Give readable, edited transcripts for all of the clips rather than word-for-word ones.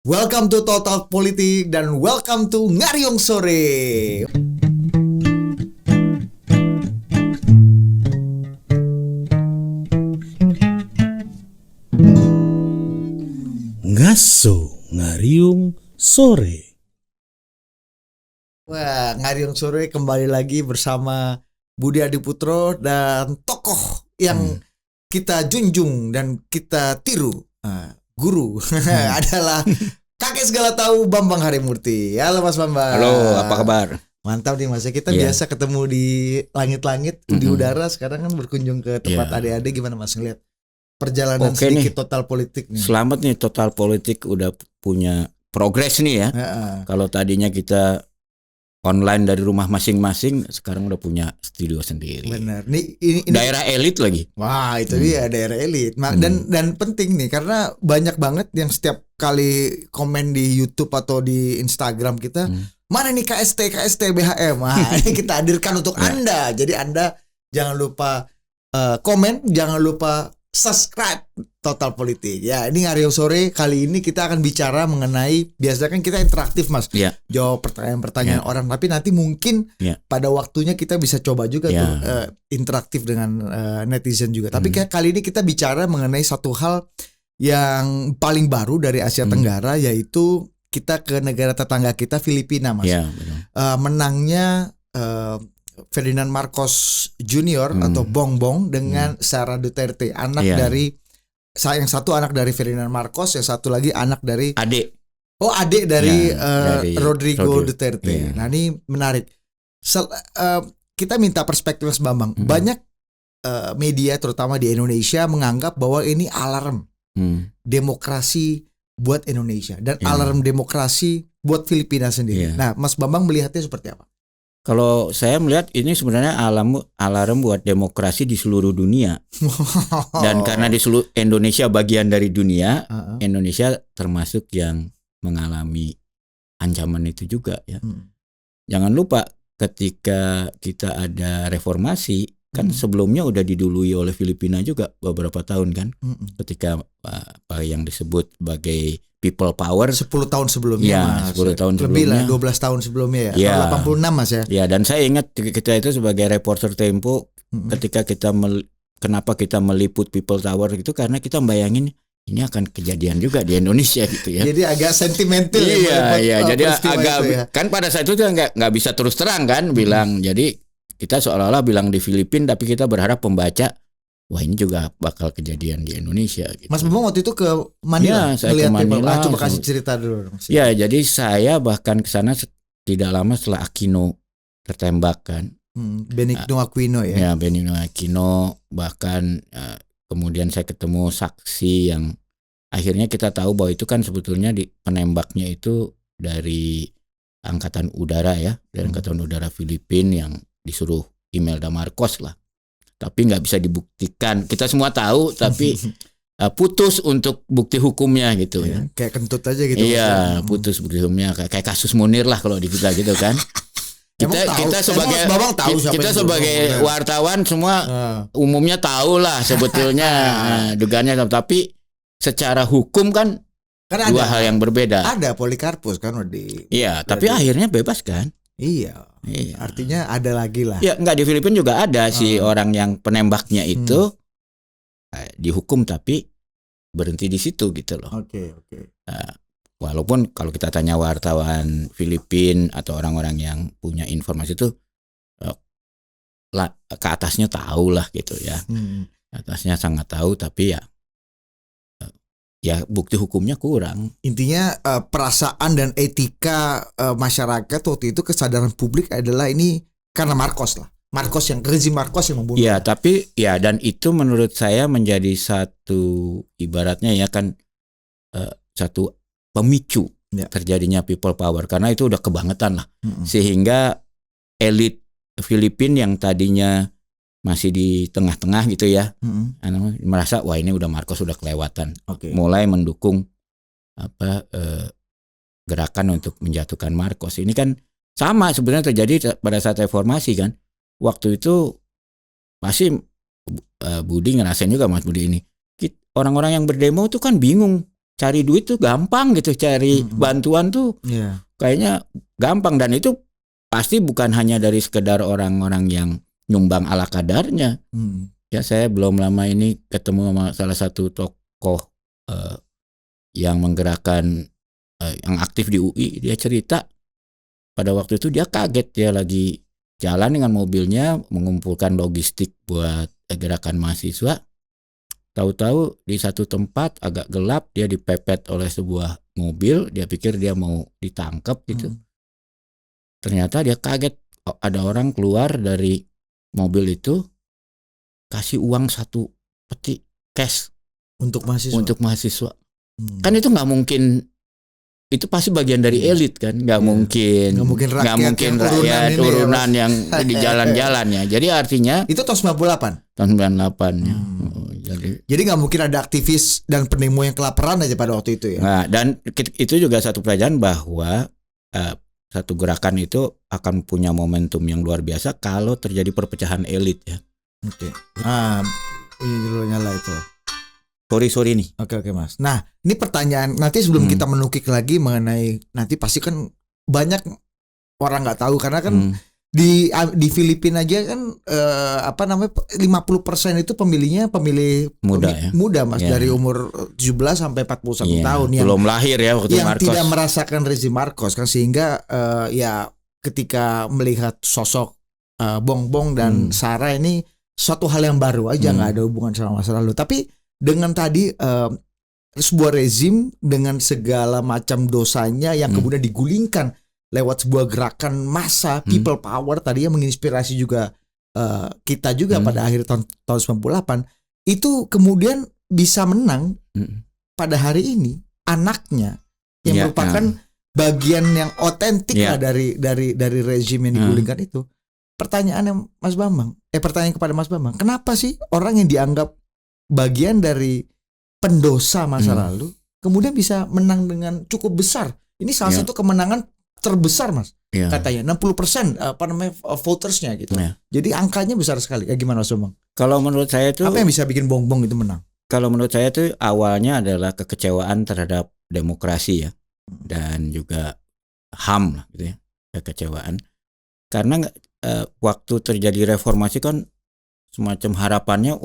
Welcome to Total Politik dan welcome to Ngariung Sore. Ngaso Ngariung Sore. Wah, Ngariung Sore kembali lagi bersama Budi Adiputro dan tokoh yang kita junjung dan kita tiru, guru adalah kakek segala tahu Bambang Harimurti. Halo Mas Bambang. Halo, apa kabar? Mantap nih Mas. Kita Iya. biasa ketemu di langit-langit, di udara. Sekarang kan berkunjung ke tempat Iya. adik-adik. Gimana Mas ngeliat perjalanan Oke sedikit nih. Total Politik nih? Selamat nih, Total Politik udah punya progres nih ya. Heeh. Kalau tadinya kita online dari rumah masing-masing, sekarang udah punya studio sendiri. Benar. Ini Daerah elit lagi. wah, itu dia daerah elit. Dan penting nih karena banyak banget yang setiap kali komen di YouTube atau di Instagram kita, mana nih KST BHM. Nah, ini kita hadirkan untuk Anda. Jadi Anda jangan lupa komen, jangan lupa subscribe Total Politik. Ya, ini Ngariung Sore kali ini kita akan bicara mengenai, biasanya kan kita interaktif Mas. Iya. Jawab pertanyaan-pertanyaan orang, tapi nanti mungkin pada waktunya kita bisa coba juga tuh interaktif dengan netizen juga. Tapi kali ini kita bicara mengenai satu hal yang paling baru dari Asia Tenggara, yaitu kita ke negara tetangga kita Filipina Mas. Iya, betul. Menangnya Ferdinand Marcos Junior atau Bongbong dengan Sara Duterte, anak dari yang satu anak dari Ferdinand Marcos, yang satu lagi anak dari Adik. adik dari, dari Rodrigo Duterte. Iya. Nah, ini menarik. Kita minta perspektif Mas Bambang. Banyak media terutama di Indonesia menganggap bahwa ini alarm demokrasi buat Indonesia dan alarm demokrasi buat Filipina sendiri. Nah, Mas Bambang melihatnya seperti apa? Kalau saya melihat ini sebenarnya alarm buat demokrasi di seluruh dunia. Dan karena di seluruh Indonesia bagian dari dunia, Indonesia termasuk yang mengalami ancaman itu juga ya. Jangan lupa ketika kita ada reformasi, kan sebelumnya udah didului oleh Filipina juga beberapa tahun kan. Ketika apa yang disebut sebagai people power 10 tahun sebelumnya ya, Mas. 10 tahun Lebih lah, sebelumnya. 12 tahun sebelumnya ya. Ya. Tahun 86 Mas ya. Ya, dan saya ingat kita itu sebagai reporter Tempo ketika kita kenapa kita meliput people power itu karena kita bayangin ini akan kejadian juga di Indonesia gitu ya. Jadi agak sentimental Iya, jadi peristiwa agak itu ya. kan pada saat itu nggak bisa terus terang kan bilang. Jadi kita seolah-olah bilang di Filipina, tapi kita berharap pembaca, wah ini juga bakal kejadian di Indonesia. Gitu. Mas Bambang waktu itu ke Manila, Ya, saya ke ngeliat Manila. coba kasih cerita dulu. Ya, jadi saya bahkan ke sana tidak lama setelah Aquino tertembak kan. Benigno Aquino ya. Ya, Benigno Aquino, bahkan kemudian saya ketemu saksi yang akhirnya kita tahu bahwa itu kan sebetulnya penembaknya itu dari Angkatan Udara ya, dari Angkatan Udara Filipina yang disuruh Imelda Marcos lah. Tapi nggak bisa dibuktikan. Kita semua tahu, tapi putus untuk bukti hukumnya gitu ya. Kayak kentut aja gitu. Iya, putus bukti hukumnya kayak kasus Munir lah kalau di kita gitu kan. Kita sebagai wartawan semua umumnya tahu lah sebetulnya dugaannya, tapi secara hukum kan dua hal yang berbeda. Ada Polikarpus kan Iya, tapi akhirnya bebas kan? Iya. Artinya ada lagi lah. Ya, enggak, di Filipina juga ada si orang yang penembaknya itu dihukum tapi berhenti di situ gitu loh. Oke. Walaupun kalau kita tanya wartawan Filipina atau orang-orang yang punya informasi itu ke atasnya tahu lah gitu ya. Atasnya sangat tahu, tapi ya bukti hukumnya kurang. Intinya perasaan dan etika masyarakat waktu itu, kesadaran publik adalah ini karena Marcos lah. Rezim Marcos yang membunuh. Ya, tapi ya, dan itu menurut saya menjadi satu ibaratnya ya kan satu pemicu terjadinya people power karena itu udah kebangetan lah. Sehingga elit Filipina yang tadinya masih di tengah-tengah gitu ya, merasa wah ini udah Marcos udah kelewatan, mulai mendukung gerakan untuk menjatuhkan Marcos. Ini kan sama sebenarnya terjadi pada saat reformasi kan. Waktu itu pasti Budi ngerasain juga Mas Budi ini. Orang-orang yang berdemo itu kan bingung cari duit tuh gampang gitu, cari bantuan tuh kayaknya gampang, dan itu pasti bukan hanya dari sekedar orang-orang yang nyumbang ala kadarnya. Ya, saya belum lama ini ketemu sama salah satu tokoh yang menggerakkan yang aktif di UI. Dia cerita pada waktu itu dia kaget, dia lagi jalan dengan mobilnya mengumpulkan logistik buat gerakan mahasiswa. Tahu-tahu di satu tempat agak gelap dia dipepet oleh sebuah mobil, dia pikir dia mau ditangkap gitu. Ternyata dia kaget, ada orang keluar dari mobil itu kasih uang 1 peti cash untuk mahasiswa. Kan itu nggak mungkin, itu pasti bagian dari elit kan, nggak mungkin rakyat turunan yang di jalan-jalan ya. Jadi artinya itu tahun 98. Tahun 98 ya. Jadi nggak mungkin ada aktivis dan pendemo yang kelaparan aja pada waktu itu ya. Nah, dan itu juga satu pelajaran bahwa satu gerakan itu akan punya momentum yang luar biasa kalau terjadi perpecahan elit ya. Oke. Nah, ini dulu nyala itu. Sorry nih. Oke Mas. Nah, ini pertanyaan nanti sebelum kita menukik lagi mengenai, nanti pasti kan banyak orang nggak tahu karena kan di Filipina aja kan 50% itu pemilih muda Mas, dari umur 17 sampai 41 tahun yang belum lahir ya waktu yang Marcos. Tidak merasakan rezim Marcos kan, sehingga ya ketika melihat sosok Bongbong dan Sara ini suatu hal yang baru aja, nggak ada hubungan sama masa lalu. Tapi dengan tadi sebuah rezim dengan segala macam dosanya yang kemudian digulingkan lewat sebuah gerakan massa, people power tadi yang menginspirasi juga kita juga pada akhir tahun 98, itu kemudian bisa menang pada hari ini anaknya yang merupakan bagian yang otentik lah dari rezim yang digulingkan itu. Pertanyaan kepada Mas Bambang, kenapa sih orang yang dianggap bagian dari pendosa masa lalu kemudian bisa menang dengan cukup besar? Ini salah satu kemenangan terbesar Mas, katanya 60% votersnya gitu. Jadi angkanya besar sekali. Gimana Mas Bambang? Kalau menurut saya itu, apa yang bisa bikin Bongbong itu menang? Kalau menurut saya itu awalnya adalah kekecewaan terhadap demokrasi ya, dan juga HAM lah gitu ya, kekecewaan. Karena waktu terjadi reformasi kan semacam harapannya,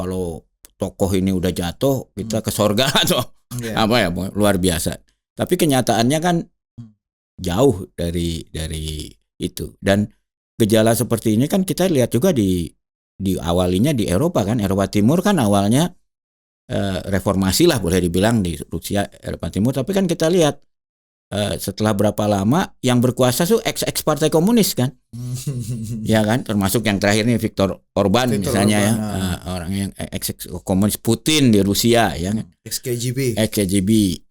kalau tokoh ini udah jatuh kita ke sorga atau luar biasa. Tapi kenyataannya kan jauh dari itu, dan gejala seperti ini kan kita lihat juga di awalinya di Eropa kan. Eropa Timur kan awalnya reformasi lah boleh dibilang di Rusia, Eropa Timur, tapi kan kita lihat setelah berapa lama yang berkuasa tuh ex partai komunis kan. Ya kan, termasuk yang terakhir nih Viktor Orban misalnya ya, orang yang ex komunis, Putin di Rusia ya kan. Ex KGB.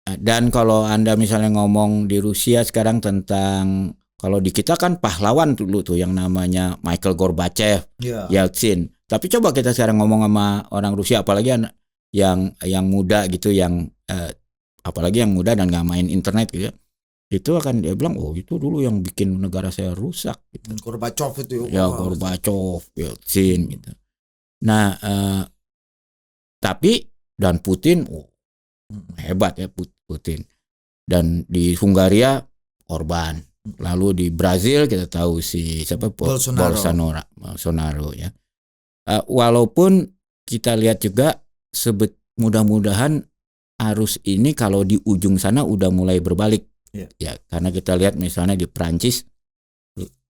Dan kalau Anda misalnya ngomong di Rusia sekarang tentang, kalau di kita kan pahlawan dulu tuh yang namanya Mikhail Gorbachev, Yeltsin. Tapi coba kita sekarang ngomong sama orang Rusia, apalagi yang muda gitu, yang apalagi yang muda dan nggak main internet gitu, itu akan dia bilang, itu dulu yang bikin negara saya rusak gitu. Gorbachev itu Gorbachev, Yeltsin gitu. Nah tapi dan Putin hebat ya Putin, dan di Hungaria Orban, lalu di Brazil kita tahu si siapa, Bolsonaro ya. Walaupun kita lihat juga mudah-mudahan arus ini kalau di ujung sana udah mulai berbalik ya, karena kita lihat misalnya di Prancis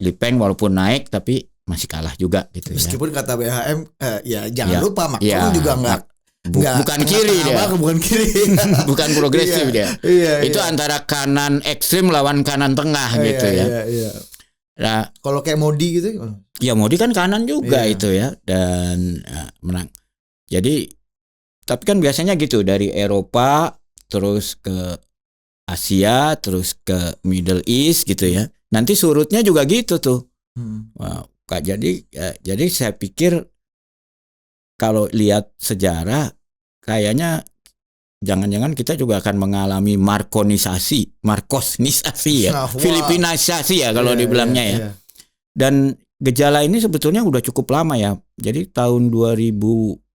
Le Pen walaupun naik tapi masih kalah juga gitu. Meskipun kata BHM jangan lupa Macron juga bukan kiri dia. Bukan progresif dia. Itu antara kanan ekstrim lawan kanan tengah gitu ya. Nah, kalau kayak Modi gitu, ya Modi kan kanan juga itu ya, dan menang. Jadi tapi kan biasanya gitu, dari Eropa terus ke Asia terus ke Middle East gitu ya. Nanti surutnya juga gitu tuh. Jadi saya pikir kalau lihat sejarah kayaknya jangan-jangan kita juga akan mengalami Marcosisasi ya, Filipinisasi ya kalau dibilangnya ya. Dan gejala ini sebetulnya udah cukup lama ya. Jadi tahun 2000,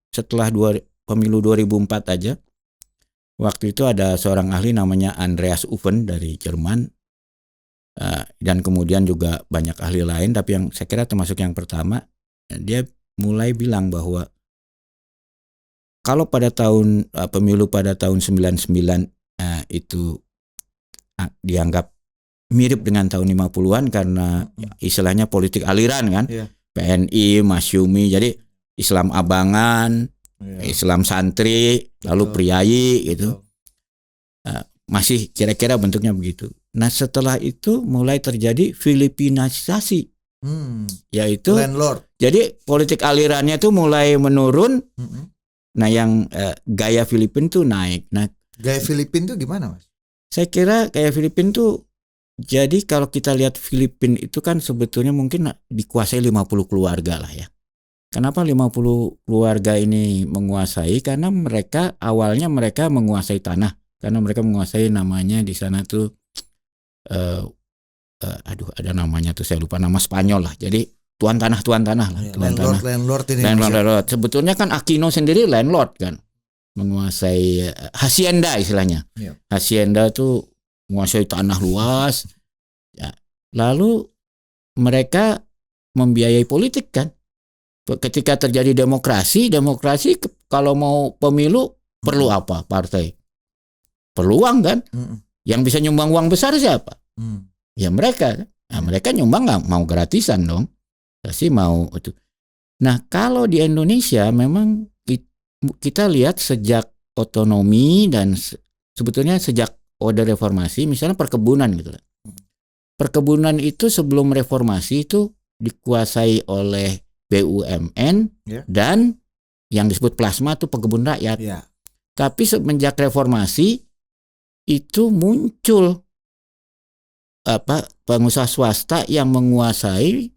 setelah pemilu 2004 aja, Waktu itu ada seorang ahli namanya Andreas Uffen dari Jerman, dan kemudian juga banyak ahli lain, tapi yang saya kira termasuk yang pertama, dia mulai bilang bahwa kalau pada tahun pemilu pada tahun 99 itu dianggap mirip dengan tahun 50-an karena istilahnya politik aliran kan, PNI, Masyumi, jadi Islam abangan, Islam santri, lalu priayi gitu. Masih kira-kira bentuknya begitu. Nah setelah itu mulai terjadi Filipinisasi, yaitu landlord. Jadi politik alirannya tuh mulai menurun. Nah yang gaya Filipin tuh naik. Nah gaya Filipin tuh gimana Mas? Saya kira gaya Filipin tuh, jadi kalau kita lihat Filipin itu kan sebetulnya mungkin dikuasai 50 keluarga lah ya. Kenapa 50 keluarga ini menguasai? Karena mereka awalnya mereka menguasai tanah, karena mereka menguasai namanya di sana tuh ada namanya tuh saya lupa, nama Spanyol lah. Jadi tuan tanah lah. Landlord. Sebetulnya kan Aquino sendiri landlord kan, menguasai hacienda istilahnya. Hacienda tuh menguasai tanah luas. Ya. Lalu mereka membiayai politik kan. Ketika terjadi demokrasi kalau mau pemilu perlu apa partai? Perlu uang kan? Yang bisa nyumbang uang besar siapa? Ya mereka. Nah, mereka nyumbang nggak mau gratisan dong. Pasti mau itu. Nah kalau di Indonesia memang kita lihat sejak otonomi dan sebetulnya sejak Orde Reformasi, misalnya perkebunan gitu. Perkebunan itu sebelum reformasi itu dikuasai oleh BUMN dan yang disebut plasma itu pekebun rakyat. Tapi semenjak reformasi itu muncul pengusaha swasta yang menguasai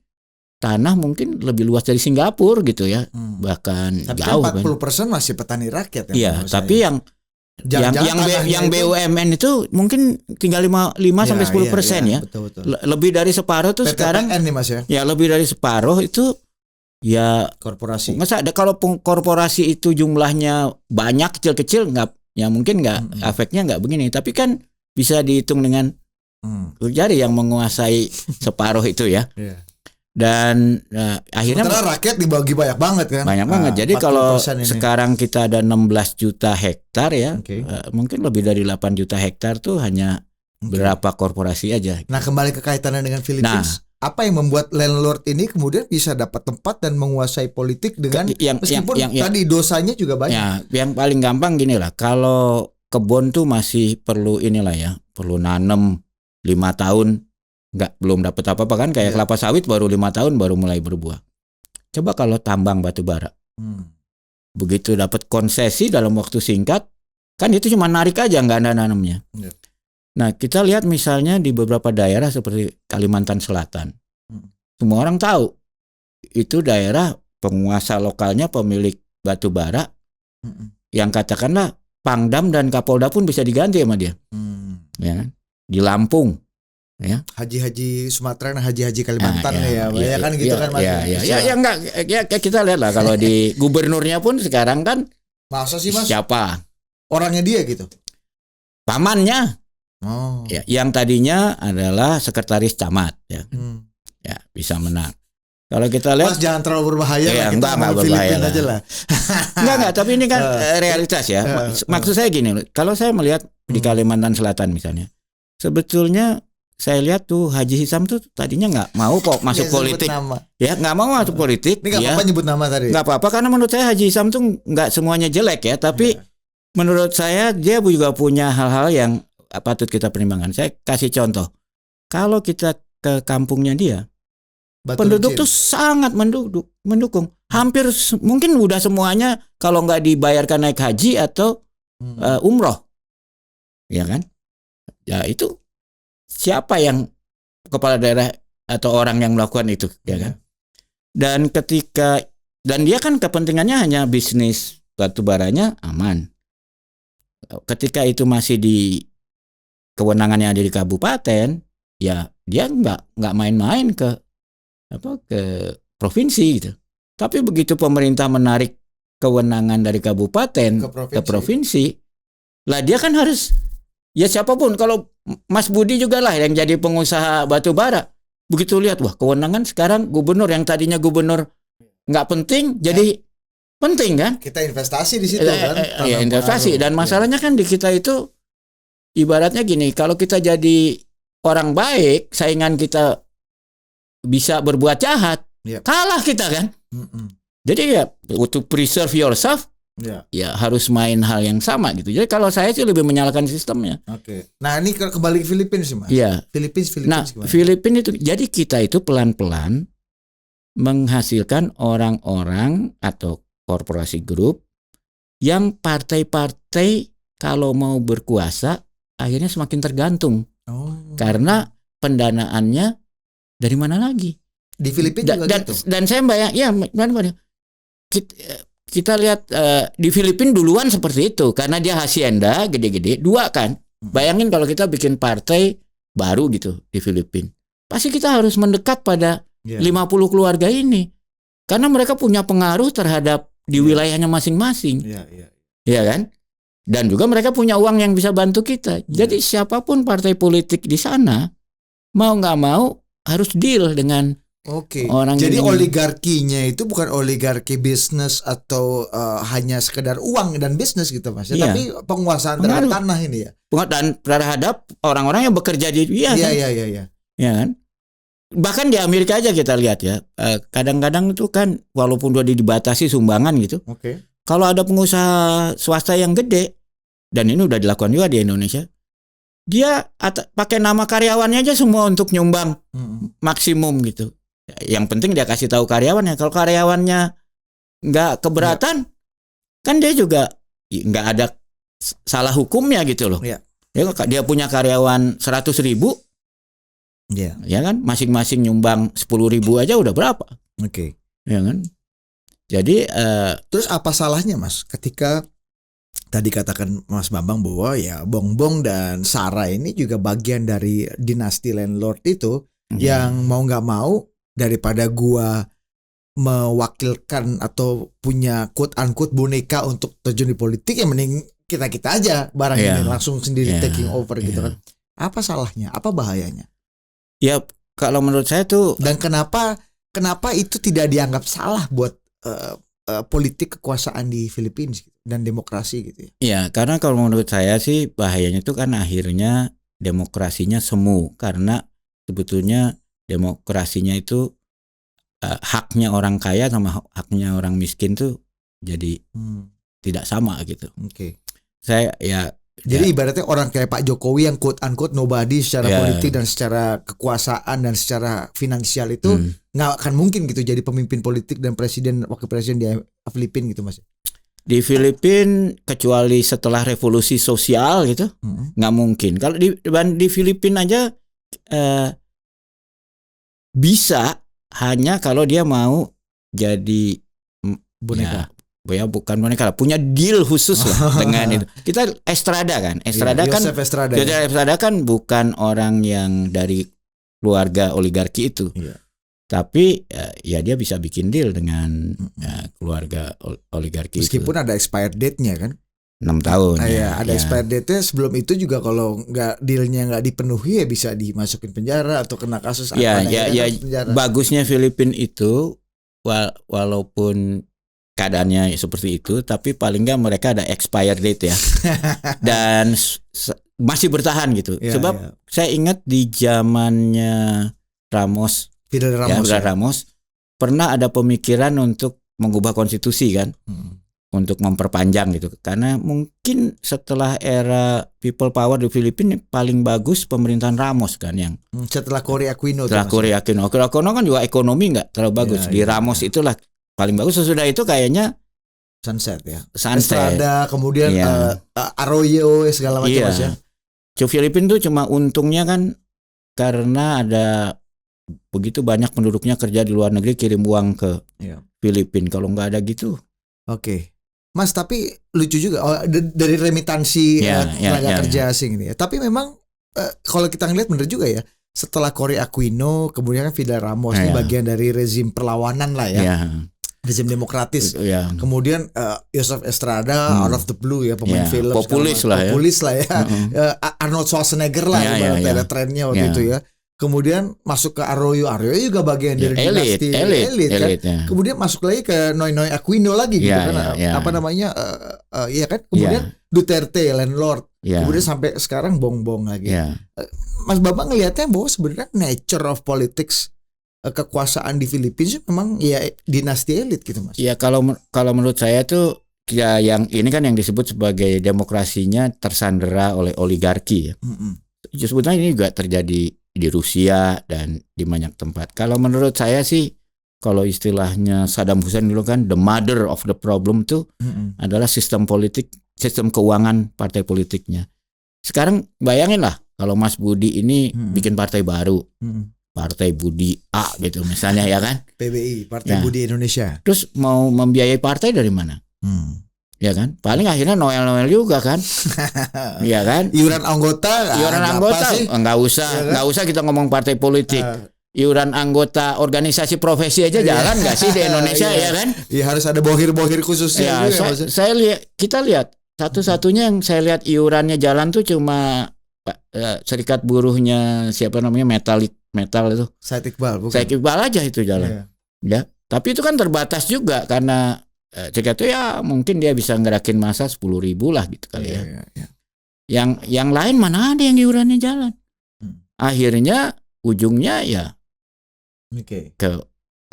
tanah mungkin lebih luas dari Singapura gitu ya, bahkan tapi jauh 40% kan. masih petani rakyat. Iya, tapi yang BUMN itu mungkin tinggal 5 sampai 10% ya. Betul. Lebih dari separuh tuh PTPN sekarang nih Mas ya. Ya lebih dari separuh itu ya korporasi. Masa ada kalau korporasi itu jumlahnya banyak kecil-kecil nggak, ya mungkin nggak efeknya nggak begini. Tapi kan bisa dihitung dengan jari yang menguasai separuh itu ya. Dan akhirnya rakyat dibagi banyak banget kan. Banyak banget. Jadi kalau sekarang kita ada 16 juta hektar ya, mungkin lebih dari 8 juta hektar tuh hanya berapa korporasi aja. Nah kembali ke kaitannya dengan Filipina. Apa yang membuat landlord ini kemudian bisa dapat tempat dan menguasai politik dengan meskipun tadi dosanya juga banyak. Ya, yang paling gampang gini lah, kalau kebun tuh masih perlu perlu nanam 5 tahun, belum dapat apa-apa kan, kayak kelapa sawit baru 5 tahun baru mulai berbuah. Coba kalau tambang batu bara, begitu dapat konsesi dalam waktu singkat, kan itu cuma narik aja, nggak ada nanamnya. Nah kita lihat misalnya di beberapa daerah seperti Kalimantan Selatan, semua orang tahu itu daerah penguasa lokalnya pemilik batu bara, yang katakanlah Pangdam dan Kapolda pun bisa diganti sama dia, ya kan? Di Lampung. Ya. Haji-haji Sumatera dan haji-haji Kalimantan kan gitu kan Mas. Ya kita lihat lah kalau di gubernurnya pun sekarang kan masa sih Mas? Siapa? Orangnya dia gitu. Pamannya. Ya, yang tadinya adalah sekretaris camat ya. Ya, bisa menang. Kalau kita lihat Mas jangan terlalu berbahaya lah, kita enggak Filipina aja lah. enggak, tapi ini kan realitas ya. Maksud saya gini, kalau saya melihat di Kalimantan Selatan misalnya, sebetulnya saya lihat tuh Haji Hisam tuh tadinya nggak mau kok masuk politik. Ya nggak mau masuk politik. Ini nggak apa-apa nyebut nama tadi. Nggak apa-apa karena menurut saya Haji Hisam tuh nggak semuanya jelek ya. Tapi menurut saya dia juga punya hal-hal yang patut kita pertimbangkan. Saya kasih contoh. Kalau kita ke kampungnya dia, penduduk tuh sangat mendukung. Hampir mungkin udah semuanya kalau nggak dibayarkan naik haji atau umroh. Ya kan? Ya itu. Siapa yang kepala daerah atau orang yang melakukan itu, ya kan? Dan dia kan kepentingannya hanya bisnis batu baranya aman. Ketika itu masih di kewenangannya ada di kabupaten, ya dia nggak main-main ke provinsi gitu. Tapi begitu pemerintah menarik kewenangan dari kabupaten ke provinsi, Lah dia kan harus, ya siapapun, kalau Mas Budi juga lah yang jadi pengusaha batu bara. Begitu lihat, wah kewenangan sekarang gubernur yang tadinya gubernur nggak penting jadi penting kan? Kita investasi di situ kan? Ya investasi. Dan masalahnya kan di kita itu ibaratnya gini, kalau kita jadi orang baik, saingan kita bisa berbuat jahat, kalah kita kan? Jadi ya untuk preserve yourself, ya harus main hal yang sama gitu. Jadi kalau saya sih lebih menyalahkan sistemnya. Oke. Nah ini kembali ke Filipina sih Mas. Iya. Filipina. Nah Filipina itu, jadi kita itu pelan-pelan menghasilkan orang-orang atau korporasi grup yang partai-partai kalau mau berkuasa akhirnya semakin tergantung. Karena pendanaannya dari mana lagi? Di Filipina juga gitu. Dan saya bayang, ya kita lihat di Filipina duluan seperti itu karena dia hacienda gede-gede, 2 kan. Bayangin kalau kita bikin partai baru gitu di Filipina, pasti kita harus mendekat pada 50 keluarga ini karena mereka punya pengaruh terhadap di wilayahnya masing-masing. Iya kan? Dan juga mereka punya uang yang bisa bantu kita. Jadi siapapun partai politik di sana mau nggak mau harus deal dengan orang. Jadi oligarkinya itu bukan oligarki bisnis atau hanya sekedar uang dan bisnis gitu Mas. Tapi penguasaan terhadap tanah ini ya. Dan terhadap orang-orang yang bekerja di dia. Iya. Ya kan? Bahkan di Amerika aja kita lihat ya. Kadang-kadang itu kan walaupun udah dibatasi sumbangan gitu. Kalau ada pengusaha swasta yang gede, dan ini udah dilakukan juga di Indonesia, dia pakai nama karyawannya aja semua untuk nyumbang maksimum gitu. Yang penting dia kasih tahu karyawannya. Kalau karyawannya nggak keberatan, kan dia juga nggak ada salah hukumnya gitu loh. Ya, dia punya karyawan 100.000, ya kan, masing-masing nyumbang 10.000 aja udah berapa? Ya kan. Jadi terus apa salahnya Mas ketika tadi katakan Mas Bambang bahwa ya Bongbong dan Sarah ini juga bagian dari dinasti landlord itu yang mau nggak mau daripada gua mewakilkan atau punya quote unquote boneka untuk terjun di politik, ya mending kita aja barang ini langsung sendiri taking over gitu kan. Apa salahnya? Apa bahayanya? Ya kalau menurut saya tuh, dan kenapa itu tidak dianggap salah buat politik kekuasaan di Filipina dan demokrasi gitu ya? Ya karena kalau menurut saya sih bahayanya itu kan akhirnya demokrasinya semu, karena sebetulnya demokrasinya itu haknya orang kaya sama haknya orang miskin tuh jadi tidak sama gitu. Saya jadi ibaratnya orang kayak Pak Jokowi yang quote unquote nobody secara politik dan secara kekuasaan dan secara finansial itu nggak akan mungkin gitu jadi pemimpin politik dan presiden wakil presiden di Filipina gitu Mas. Di Filipina kecuali setelah revolusi sosial gitu nggak mungkin. Kalau di Filipina aja bisa hanya kalau dia mau jadi boneka. Ya bukan boneka lah, punya deal khusus lah dengan itu. Kita Estrada kan, Estrada kan bukan orang yang dari keluarga oligarki itu, tapi ya dia bisa bikin deal dengan keluarga oligarki. Meskipun itu ada expired date-nya kan, 6 tahun. Ada expired date-nya. Sebelum itu juga kalau dealnya nggak dipenuhi ya bisa dimasukin penjara atau kena kasus. Bagusnya Filipina itu walaupun keadaannya seperti itu, tapi paling nggak mereka ada expired date ya, dan masih bertahan gitu. Sebab saya ingat di zamannya Fidel Ramos pernah ada pemikiran untuk mengubah konstitusi kan, untuk memperpanjang gitu. Karena mungkin setelah era people power di Filipina paling bagus pemerintahan Ramos kan, yang setelah Cory Aquino. Cory Aquino kan juga ekonomi nggak terlalu bagus. Di Ramos itulah paling bagus. Sesudah itu kayaknya sunset ya. Estrada, kemudian Arroyo segala macam Mas ya. Filipina tuh cuma untungnya kan karena ada begitu banyak penduduknya kerja di luar negeri, kirim uang ke Filipina. Kalau nggak ada gitu. Mas, tapi lucu juga dari remitansi tenaga kerja asing ini ya. Tapi memang kalau kita ngeliat bener juga ya. Setelah Cory Aquino, kemudian Fidel Ramos ini bagian dari rezim perlawanan lah ya. rezim demokratis. Ya. Kemudian Yusuf Estrada out of the blue ya, pemain film populis lah ya. Arnold Schwarzenegger lah ibaratnya trennya waktu itu ya. Kemudian masuk ke Arroyo juga bagian dari dinasti elit kan. Ya. Kemudian masuk lagi ke Noy Aquino lagi gitu kan. Apa namanya? Iya kan. Kemudian Duterte, landlord. Kemudian sampai sekarang Bongbong lagi. Mas Bambang ngelihatnya bahwa sebenarnya nature of politics, kekuasaan di Filipina memang ya dinasti elit gitu, Mas. Ya kalau menurut saya tuh ya yang ini kan yang disebut sebagai demokrasinya tersandera oleh oligarki ya. Sebetulnya ini juga terjadi di Rusia dan di banyak tempat. Kalau menurut saya sih, kalau istilahnya Saddam Hussein dulu kan the mother of the problem tuh adalah sistem politik, sistem keuangan partai politiknya. Sekarang bayangin lah kalau Mas Budi ini bikin partai baru, Partai Budi A gitu misalnya ya kan? PBI, Partai Budi Indonesia. Terus mau membiayai partai dari mana? Ya kan, paling akhirnya Noel juga kan, ya kan? Iuran anggota nggak usah kita ngomong partai politik. Iuran anggota organisasi profesi aja jalan nggak sih di Indonesia ya kan? Iya harus ada bohir khususnya. Ya, kita lihat satu-satunya yang saya lihat iurannya jalan tuh cuma serikat buruhnya siapa namanya metal itu. Said Iqbal aja itu jalan. Ya, tapi itu kan terbatas juga karena jika itu ya mungkin dia bisa ngerakin masa 10.000 lah gitu kali ya. Yang lain mana ada yang iurannya jalan. Akhirnya ujungnya ya ke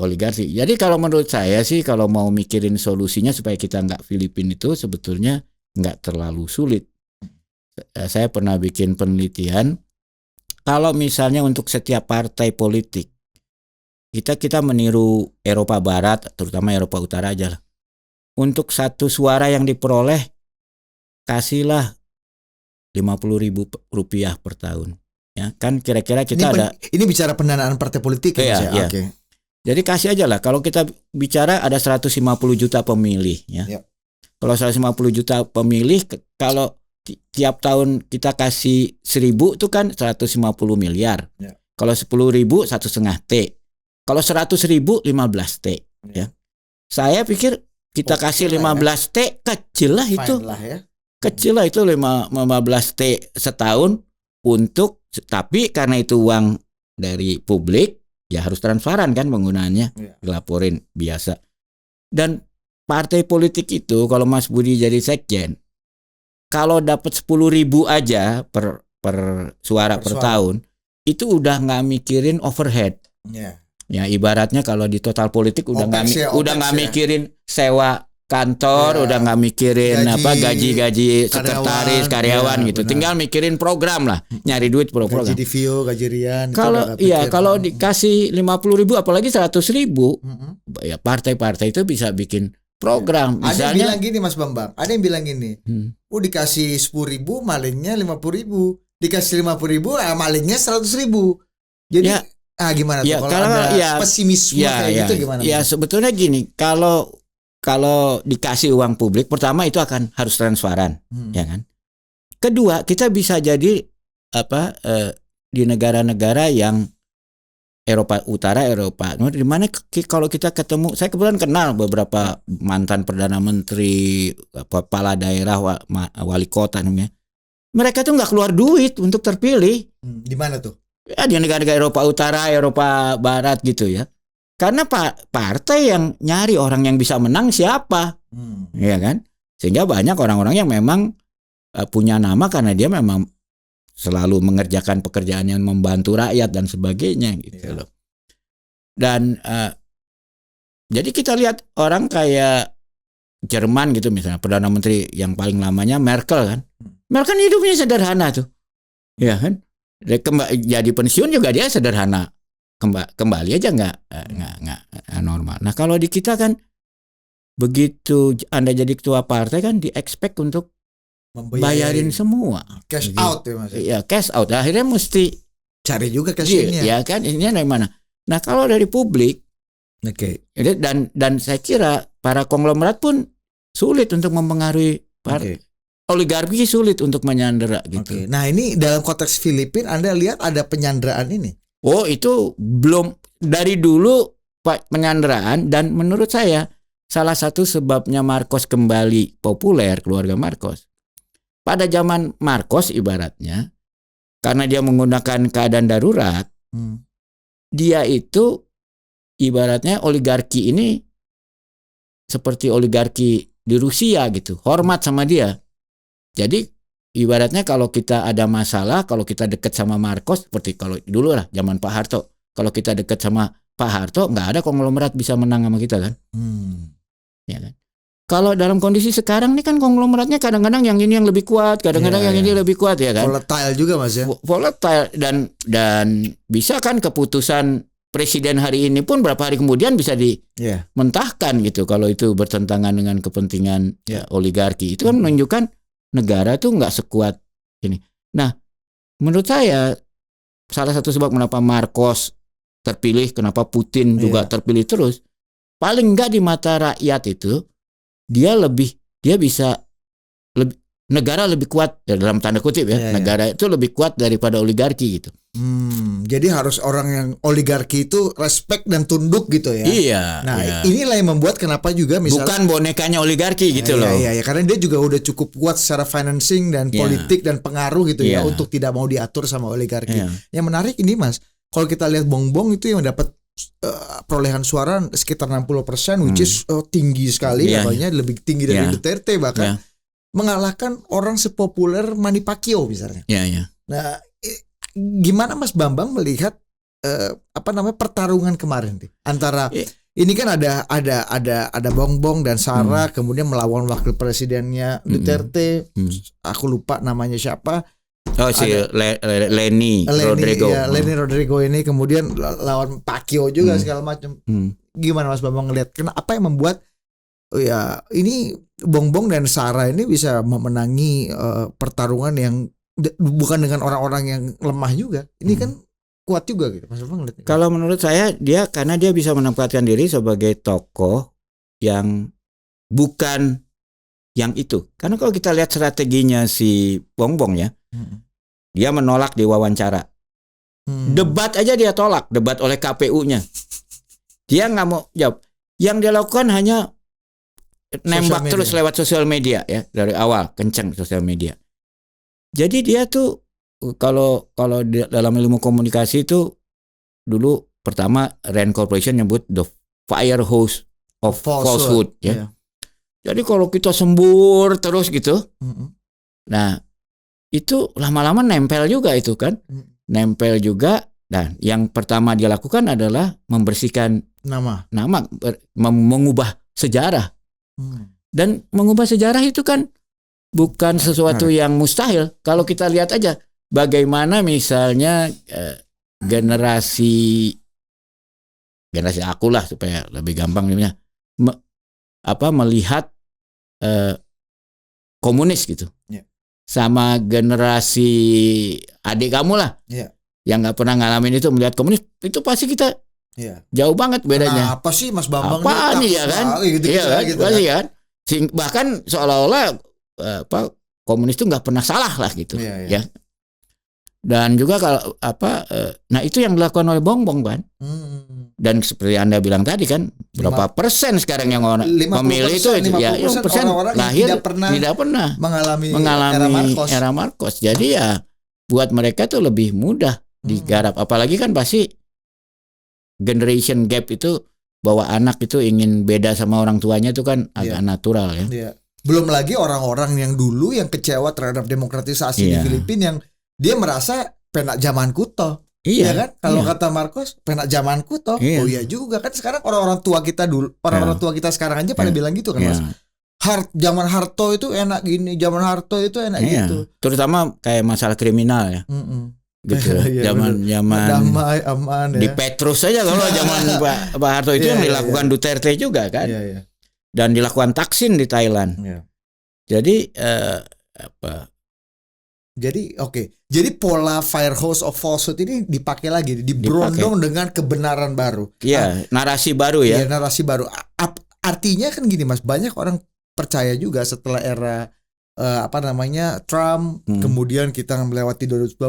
oligarki. Jadi kalau menurut saya sih kalau mau mikirin solusinya supaya kita nggak Filipina itu sebetulnya nggak terlalu sulit. Saya pernah bikin penelitian kalau misalnya untuk setiap partai politik kita meniru Eropa Barat terutama Eropa Utara aja lah. Untuk satu suara yang diperoleh kasihlah 50.000 rupiah per tahun. Ya kan kira-kira kita ini bicara pendanaan partai politik ya. Oke. Jadi kasih aja lah kalau kita bicara ada 150 juta pemilih ya. Kalau 150 juta pemilih kalau tiap tahun kita kasih 1.000 itu kan 150 miliar. Kalau 10.000 1,5 T. Kalau 100.000 15 T ya. Saya pikir kita kasih 15 T kecil lah itu. Kecil lah itu 15 T setahun untuk tapi karena itu uang dari publik ya harus transparan kan penggunaannya. Dilaporin biasa. Dan partai politik itu kalau Mas Budi jadi sekjen kalau dapat 10.000 aja per suara per tahun itu udah nggak mikirin overhead. Ya ibaratnya kalau di total politik udah nggak mikirin sewa kantor, udah nggak mikirin gaji sekretaris, karyawan gitu. Tinggal mikirin program lah, nyari duit program. Gaji Divio, gaji Rian. Kalau dikasih 50.000 apalagi 100.000, ya partai-partai itu bisa bikin program. Misalnya, ada yang bilang gini Mas Bambang, ada yang bilang gini, dikasih 10.000 malingnya 50.000, dikasih 50.000 malingnya 100.000. Jadi gimana tuh kalau ada pesimisme kayak gitu gimana? Ya sebetulnya gini, kalau dikasih uang publik pertama itu akan harus transparan, ya kan? Kedua, kita bisa jadi di negara-negara yang Eropa Utara, di mana kalau kita ketemu, saya kebetulan kenal beberapa mantan perdana menteri, kepala daerah, wali kota namanya. Mereka tuh nggak keluar duit untuk terpilih. Di mana tuh? Ya, di negara-negara Eropa Utara, Eropa Barat gitu ya. Karena partai yang nyari orang yang bisa menang siapa, ya kan? Sehingga banyak orang-orang yang memang punya nama karena dia memang selalu mengerjakan pekerjaan yang membantu rakyat dan sebagainya gitu loh. Dan jadi kita lihat orang kayak Jerman gitu misalnya, perdana menteri yang paling lamanya Merkel kan. Merkel hidupnya sederhana tuh, ya kan? Jadi pensiun juga dia sederhana, kembali aja nggak normal. Nah kalau di kita kan begitu Anda jadi ketua partai kan di-expect untuk bayarin semua, cash out ya Mas. Ya cash out. Akhirnya mesti cari juga cash-nya. Ya kan, ini dari mana? Nah kalau dari publik, dan saya kira para konglomerat pun sulit untuk mempengaruhi oligarki, sulit untuk menyandera gitu. Nah ini dalam konteks Filipina Anda lihat ada penyanderaan ini? Oh itu belum dari dulu Pak penyanderaan, dan menurut saya salah satu sebabnya Marcos kembali populer, keluarga Marcos. Pada zaman Marcos ibaratnya, karena dia menggunakan keadaan darurat, dia itu ibaratnya oligarki ini seperti oligarki di Rusia gitu, hormat sama dia. Jadi ibaratnya kalau kita ada masalah, kalau kita dekat sama Marcos, seperti kalau dulu lah zaman Pak Harto, kalau kita dekat sama Pak Harto, nggak ada konglomerat bisa menang sama kita kan. Ya kan. Kalau dalam kondisi sekarang nih kan konglomeratnya kadang-kadang yang ini yang lebih kuat, kadang-kadang yang ini lebih kuat ya kan. Volatile juga Mas ya. Volatile dan bisa kan keputusan presiden hari ini pun berapa hari kemudian bisa dimentahkan gitu kalau itu bertentangan dengan kepentingan oligarki. Itu kan menunjukkan negara tuh nggak sekuat ini. Nah, menurut saya salah satu sebab kenapa Marcos terpilih, kenapa Putin juga terpilih terus, paling nggak di mata rakyat itu dia bisa negara lebih kuat dalam tanda kutip negara itu lebih kuat daripada oligarki gitu. Jadi harus orang yang oligarki itu respect dan tunduk gitu ya. Iya. Nah inilah yang membuat kenapa juga misalnya bukan bonekanya oligarki gitu loh. Iya, karena dia juga udah cukup kuat secara financing dan politik dan pengaruh gitu ya untuk tidak mau diatur sama oligarki. Yang menarik ini Mas, kalau kita lihat Bongbong itu yang dapat perolehan suara sekitar 60%, which is tinggi sekali, namanya lebih tinggi dari Duterte bahkan mengalahkan orang sepopuler Manny Pacquiao misalnya. Nah, gimana Mas Bambang melihat pertarungan kemarin nih antara ini kan ada Bongbong dan Sarah kemudian melawan wakil presidennya Duterte, aku lupa namanya siapa. Lenny Rodrigo. Lenny Rodrigo ini kemudian lawan Pacquiao juga segala macam. Gimana Mas Bambang ngelihat apa yang membuat ini Bongbong dan Sarah ini bisa memenangi pertarungan yang bukan dengan orang-orang yang lemah juga. Ini kan kuat juga gitu Mas Bambang ngelihat. Kalau menurut saya karena dia bisa menempatkan diri sebagai tokoh yang bukan yang itu. Karena kalau kita lihat strateginya si Bongbong dia menolak diwawancara. Debat aja dia tolak, debat oleh KPU-nya. Dia nggak mau jawab. Yang dia lakukan hanya nembak terus lewat sosial media ya, dari awal kenceng sosial media. Jadi dia tuh kalau dalam ilmu komunikasi itu dulu pertama Rand Corporation nyebut the fire hose of falsehood ya. Jadi kalau kita sembur terus gitu, nah itu lama-lama nempel juga itu kan, nempel juga. Dan yang pertama dia lakukan adalah membersihkan nama, mengubah sejarah. Dan mengubah sejarah itu kan bukan sesuatu yang mustahil. Kalau kita lihat aja bagaimana misalnya generasi aku lah supaya lebih gampang namanya melihat komunis gitu, sama generasi adik kamu lah yang nggak pernah ngalamin itu melihat komunis, itu pasti kita jauh banget bedanya. Nah, apa sih Mas Bambang? Apa nih ya kan? Gitu pasti kan. Bahkan seolah-olah komunis itu nggak pernah salah lah gitu ya. Dan juga kalau nah itu yang dilakukan oleh Bongbong kan. Dan seperti Anda bilang tadi kan, berapa persen sekarang yang orang pemilih itu ya persen lahir tidak pernah mengalami era Marcos. Jadi ya buat mereka tuh lebih mudah digarap. Apalagi kan pasti generation gap itu, bahwa anak itu ingin beda sama orang tuanya itu kan agak natural ya. Belum lagi orang-orang yang dulu yang kecewa terhadap demokratisasi di Filipina yang dia merasa penak zamanku toh. Iya kan? Kalau kata Marcos, penak zamanku toh. Oh iya juga kan, sekarang orang-orang tua kita dulu, orang-orang tua kita sekarang aja pada bilang gitu kan Mas. Zaman Harto itu enak gini, zaman Harto itu enak gitu. Terutama kayak masalah kriminal ya. Gitu. Zaman damai aman di Petrus saja kalau zaman Pak Harto itu yang dilakukan Duterte juga kan. Dan dilakukan Thaksin di Thailand. Jadi Jadi pola fire hose of falsehood ini dipakai lagi, diberondong dengan kebenaran baru. Narasi baru ya. Narasi baru. Artinya kan gini Mas, banyak orang percaya juga setelah era Trump, kemudian kita melewati 2019,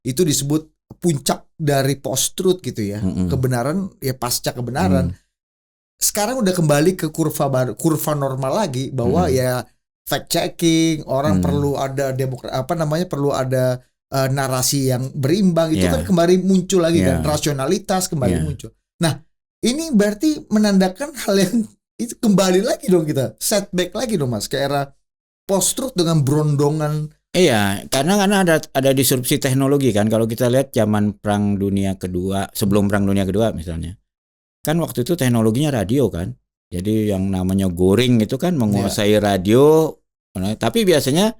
itu disebut puncak dari post truth gitu ya. Kebenaran ya pasca kebenaran. sekarang udah kembali ke kurva normal lagi bahwa ya fact checking, orang perlu ada perlu ada narasi yang berimbang itu kan kembali muncul lagi kan, rasionalitas kembali muncul. Nah, ini berarti menandakan hal yang itu kembali lagi dong, kita setback lagi dong Mas ke era post-truth dengan berondongan. Iya, karena ada disrupsi teknologi kan. Kalau kita lihat zaman Perang Dunia Kedua, sebelum Perang Dunia Kedua misalnya, kan waktu itu teknologinya radio kan. Jadi yang namanya Goring itu kan menguasai radio, tapi biasanya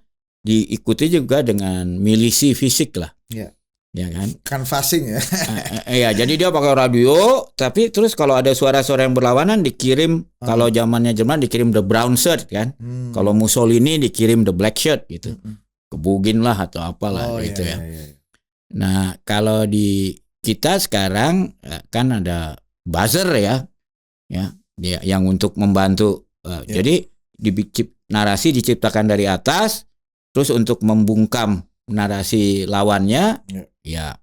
diikuti juga dengan milisi fisik lah. Ya kan? Canvassing ya. Iya, jadi dia pakai radio, tapi terus kalau ada suara-suara yang berlawanan dikirim, kalau zamannya Jerman dikirim the brown shirt kan. Kalau Mussolini dikirim the black shirt gitu. Kebugin lah atau apalah gitu ya. Nah, kalau di kita sekarang kan ada buzzer ya yang untuk membantu. Jadi narasi diciptakan dari atas, terus untuk membungkam narasi lawannya. Ya.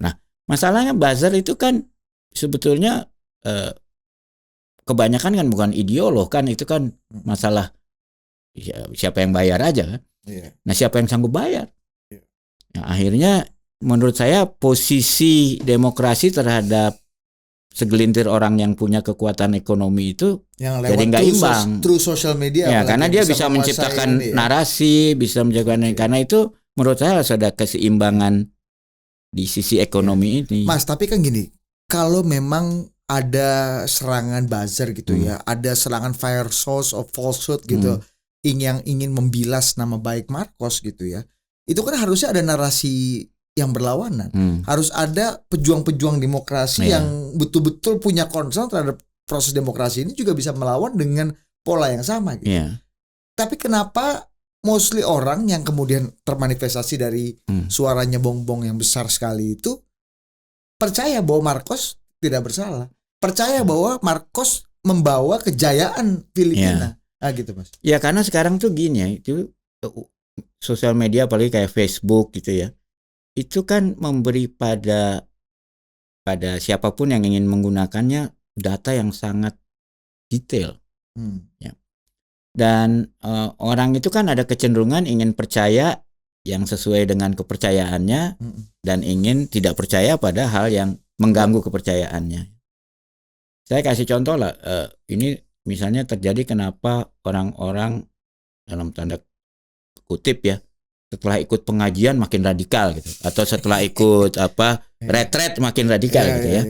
Nah, masalahnya buzzer itu kan sebetulnya kebanyakan kan bukan ideolog kan, itu kan masalah siapa yang bayar aja kan. Nah, siapa yang sanggup bayar? Nah, akhirnya menurut saya posisi demokrasi terhadap segelintir orang yang punya kekuatan ekonomi itu yang jadi nggak imbang. Through social media. Ya, karena dia bisa menciptakan narasi, bisa menciptakan. Karena itu menurut saya harus ada keseimbangan di sisi ekonomi ini. Mas, tapi kan gini, kalau memang ada serangan buzzer gitu ya, ada serangan fire source of falsehood gitu, yang ingin membilas nama baik Marcos gitu ya, itu kan harusnya ada narasi yang berlawanan. Harus ada pejuang-pejuang demokrasi yang betul-betul punya concern terhadap proses demokrasi ini juga bisa melawan dengan pola yang sama gitu. Tapi kenapa mostly orang yang kemudian termanifestasi dari suaranya bong-bong yang besar sekali itu percaya bahwa Marcos tidak bersalah, percaya bahwa Marcos membawa kejayaan Filipina, gitu Mas. Ya karena sekarang tuh gini ya, itu sosial media apalagi kayak Facebook gitu ya, itu kan memberi pada siapapun yang ingin menggunakannya data yang sangat detail. Ya. Dan orang itu kan ada kecenderungan ingin percaya yang sesuai dengan kepercayaannya dan ingin tidak percaya pada hal yang mengganggu kepercayaannya. Saya kasih contoh lah, ini misalnya terjadi kenapa orang-orang dalam tanda kutip ya, setelah ikut pengajian makin radikal gitu, atau setelah ikut retret makin radikal gitu ya.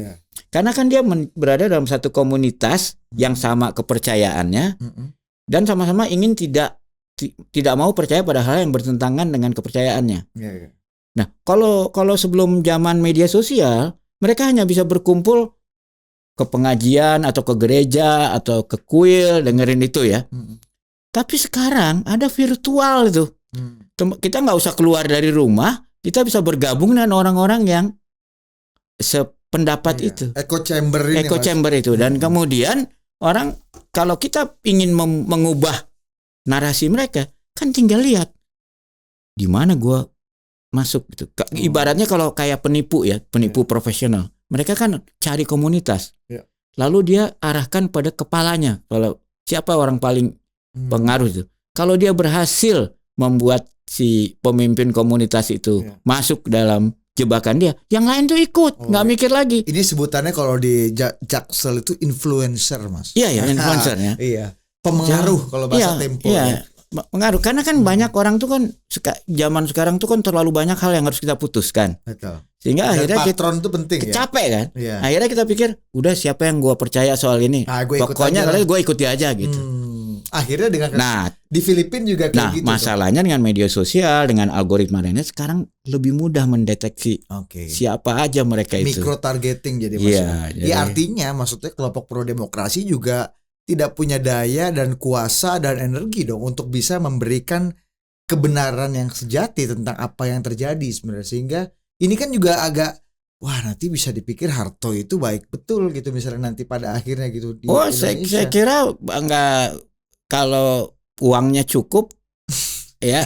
Karena kan dia berada dalam satu komunitas yang sama kepercayaannya. Dan sama-sama ingin tidak mau percaya pada hal yang bertentangan dengan kepercayaannya. Nah, kalau sebelum zaman media sosial, mereka hanya bisa berkumpul ke pengajian atau ke gereja atau ke kuil dengerin itu ya. Tapi sekarang ada virtual itu. Kita nggak usah keluar dari rumah, kita bisa bergabung dengan orang-orang yang sependapat itu. Echo chamber itu. Dan kemudian orang, kalau kita ingin mengubah narasi mereka, kan tinggal lihat di mana gua masuk gitu. Ibaratnya kalau kayak penipu profesional, mereka kan cari komunitas, lalu dia arahkan pada kepalanya. Kalau siapa orang paling pengaruh itu, kalau dia berhasil membuat si pemimpin komunitas itu masuk dalam jebakan dia, yang lain tuh ikut, nggak mikir lagi. Ini sebutannya kalau di Jaksel itu influencer, Mas. Iya, influencer ya. Iya. Pengaruh kalau bahasa Tempo. Iya. Pengaruh, karena kan banyak orang tuh kan zaman sekarang tuh kan terlalu banyak hal yang harus kita putuskan. Betul. Sehingga dan akhirnya patron itu penting capek kan. Akhirnya kita pikir, udah siapa yang gua percaya soal ini, pokoknya kalau gue ikuti aja gitu. Akhirnya dengan di Filipina juga kayak gitu. Masalahnya dengan media sosial, dengan algoritma lainnya sekarang lebih mudah mendeteksi siapa aja mereka itu. Micro targeting jadi maksudnya. Ya artinya maksudnya kelompok pro demokrasi juga tidak punya daya dan kuasa dan energi dong untuk bisa memberikan kebenaran yang sejati tentang apa yang terjadi sebenarnya, sehingga ini kan juga agak nanti bisa dipikir Harto itu baik betul gitu misalnya nanti pada akhirnya gitu di Indonesia. Saya kira enggak. Kalau uangnya cukup, ya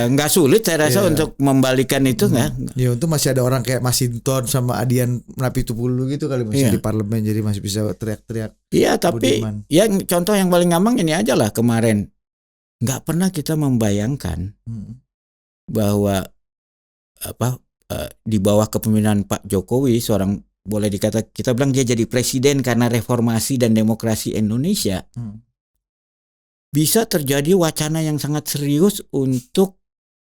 nggak sulit saya rasa untuk membalikan itu nggak. Ya untuk masih ada orang kayak Masinton sama Adian Napitupulu gitu kali masih di parlemen jadi masih bisa teriak-teriak. Iya tapi Budiman. Ya contoh yang paling gampang ini aja lah kemarin nggak pernah kita membayangkan bahwa di bawah kepemimpinan Pak Jokowi seorang boleh dikata kita bilang dia jadi presiden karena reformasi dan demokrasi Indonesia. Bisa terjadi wacana yang sangat serius untuk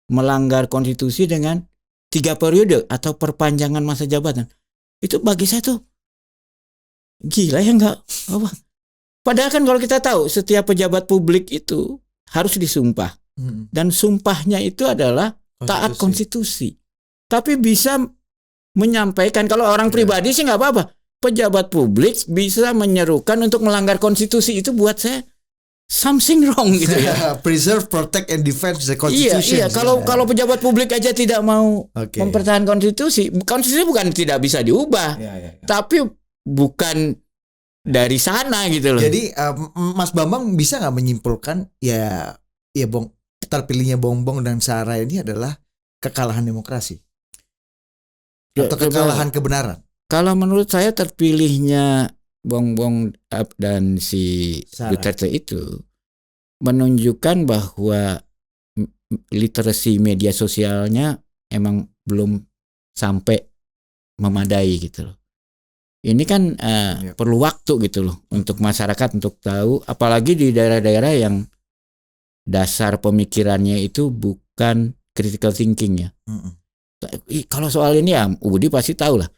melanggar konstitusi dengan 3 periode atau perpanjangan masa jabatan. Itu bagi saya tuh gila ya enggak apa. Padahal kan kalau kita tahu setiap pejabat publik itu harus disumpah. Dan sumpahnya itu adalah taat konstitusi. Tapi bisa menyampaikan kalau orang pribadi sih nggak apa-apa. Pejabat publik bisa menyerukan untuk melanggar konstitusi itu buat saya something wrong gitu ya. Preserve, protect, and defend the constitution. Iya. Kalau pejabat publik aja tidak mau mempertahankan konstitusi bukan tidak bisa diubah, tapi bukan dari sana gitu loh. Jadi Mas Bambang bisa nggak menyimpulkan ya terpilihnya Bongbong dan Sarah ini adalah kekalahan demokrasi? Atau kekalahan kebenaran? Kalau menurut saya terpilihnya Bongbong dan si Duterte itu menunjukkan bahwa literasi media sosialnya emang belum sampai memadai gitu loh. Ini kan perlu waktu gitu loh untuk masyarakat untuk tahu, apalagi di daerah-daerah yang dasar pemikirannya itu bukan critical thinking ya. Kalau soal ini ya Budi pasti tahu lah.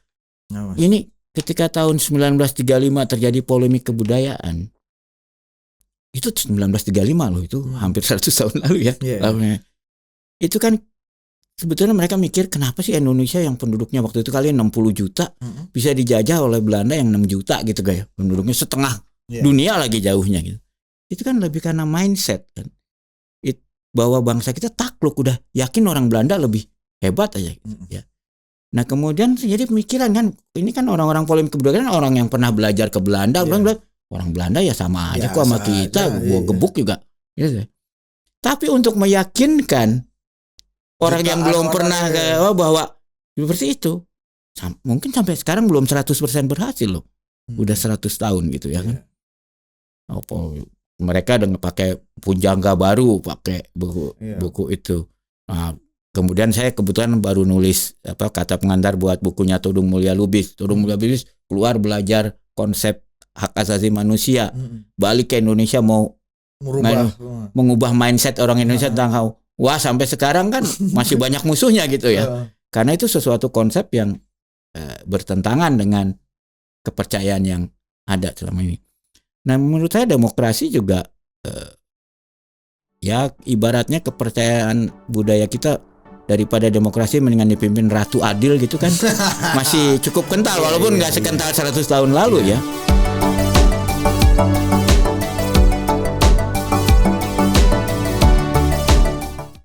Ini ketika tahun 1935 terjadi polemik kebudayaan. Itu 1935 loh, itu hampir 100 tahun lalu ya. Itu kan sebetulnya mereka mikir kenapa sih Indonesia yang penduduknya waktu itu kalian 60 juta bisa dijajah oleh Belanda yang 6 juta gitu kayak penduduknya setengah dunia lagi jauhnya gitu. Itu kan lebih karena mindset kan. Bahwa bangsa kita takluk udah yakin orang Belanda lebih hebat aja gitu, ya. Nah kemudian jadi pemikiran kan ini kan orang-orang polemik kebudayaan orang yang pernah belajar ke Belanda bilang orang Belanda ya sama aja kok sama kita gua gebuk juga ya. Tapi untuk meyakinkan orang yang belum pernah bahwa seperti itu mungkin sampai sekarang belum 100% berhasil loh. Udah 100 tahun gitu ya kan. Mereka dengan pakai punjangga baru, pakai buku itu. Nah, kemudian saya kebetulan baru nulis kata pengantar buat bukunya Todung Mulya Lubis. Todung Mulya Lubis keluar belajar konsep hak asasi manusia. Balik ke Indonesia mau mengubah mindset orang Indonesia tentang wah sampai sekarang kan masih banyak musuhnya gitu ya. Karena itu sesuatu konsep yang bertentangan dengan kepercayaan yang ada selama ini. Nah menurut saya demokrasi juga ya ibaratnya kepercayaan budaya kita daripada demokrasi mendingan dipimpin Ratu Adil gitu kan masih cukup kental walaupun nggak sekental 100 tahun lalu ya.